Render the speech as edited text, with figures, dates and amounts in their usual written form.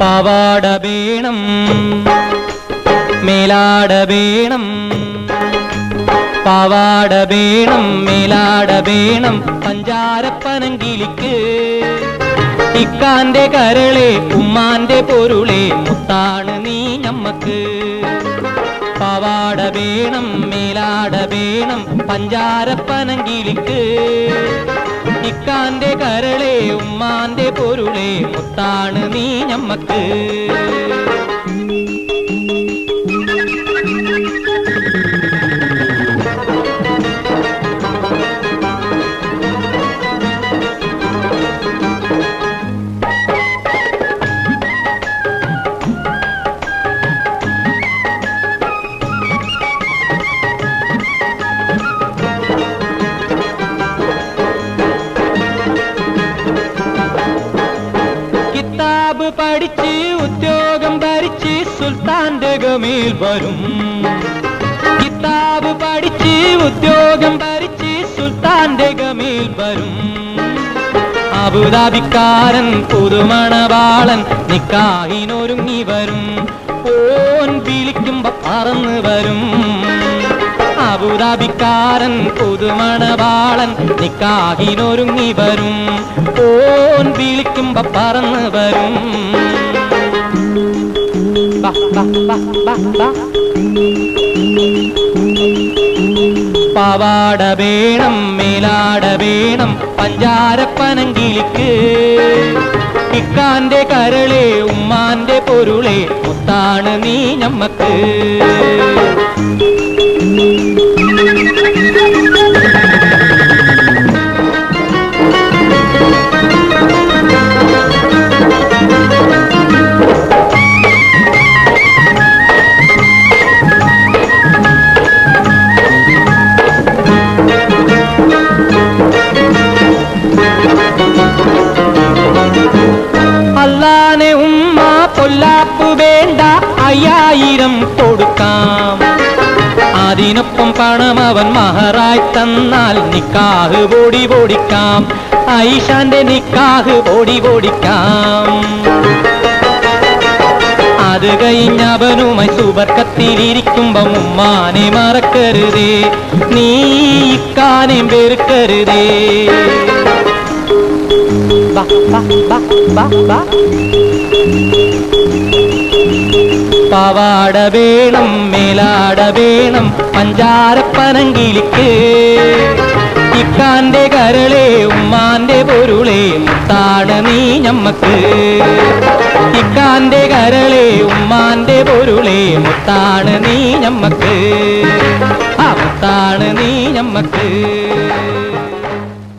പാവാട വേണം മേലാട വേണം, പാവാട വേണം മേലാട വേണം പഞ്ചാരപ്പനങ്കിളിക്ക്. ഇക്കാന്റെ കരളെ ഉമ്മാന്റെ പൊരുളെ മുത്താണ് നീ ഞമ്മക്ക്. പാവാട വേണം മേലാട വേണം പഞ്ചാരപ്പനങ്കിളിക്ക്. ഇക്കാന്റെ കരളെ ഉമ്മാന്റെ പൊരുളെ മുത്താണ് നീ ഞമ്മക്ക്. കിതാബ് പഠിച്ച് ഉദ്യോഗം ഭരിച്ച് സുൽത്താന്റെ ഗമയിൽ വരും. കിതാബ് പഠിച്ച് ഉദ്യോഗം ഭരിച്ച് സുൽത്താന്റെ ഗമയിൽ വരും. അബുദാബിക്കാരൻ പുതുമണവാളൻ നിക്കാഹിനൊരുങ്ങി വരും. ഓൻ വിളിക്കുമ്പോ പറന്ന് വരും. അബുദാബിക്കാരൻ പുതുമണവാളൻ നിക്കാഹിനൊരുങ്ങി വരും. ഓൻ വിളിക്കുമ്പോ പറന്ന് വരും. പാവാട വേണം മേലാട വേണം പഞ്ചാരപ്പനങ്കിളിക്ക്. ഇക്കാന്റെ കരളെ ഉമ്മാന്റെ പൊരുളെ മുത്താണ് നീ ഞമ്മക്ക്. അല്ലാനെ ഉമ്മ പൊല്ലാപ്പ് വേണ്ട 5000 കൊടുക്കാം. അതിനൊപ്പം പണം അവൻ മഹറായി തന്നാൽ നിക്കാഹ് പൊടി പൊടിക്കാം. ആയിഷാന്റെ നിക്കാഹ് പൊടി പൊടിക്കാം. അത് കഴിഞ്ഞവനുമായി സുബർക്കത്തിലിരിക്കുമ്പോ ഉമ്മാനെ മറക്കരുതേ, നീ ഇക്കാനെ വെറുക്കരുതേ. പാവാട വേണം മേലാട വേണം പഞ്ചാരപ്പനങ്കിളിക്ക്. ഇക്കാന്റെ കരളെ ഉമ്മാന്റെ പൊരുളെ മുത്താണ് നീ ഞമ്മക്ക്. ഇക്കാന്റെ കരളെ ഉമ്മാന്റെ പൊരുളെ മുത്താണ് നീ ഞമ്മക്ക്. ആ മുത്താണ് നീ ഞമ്മക്ക്.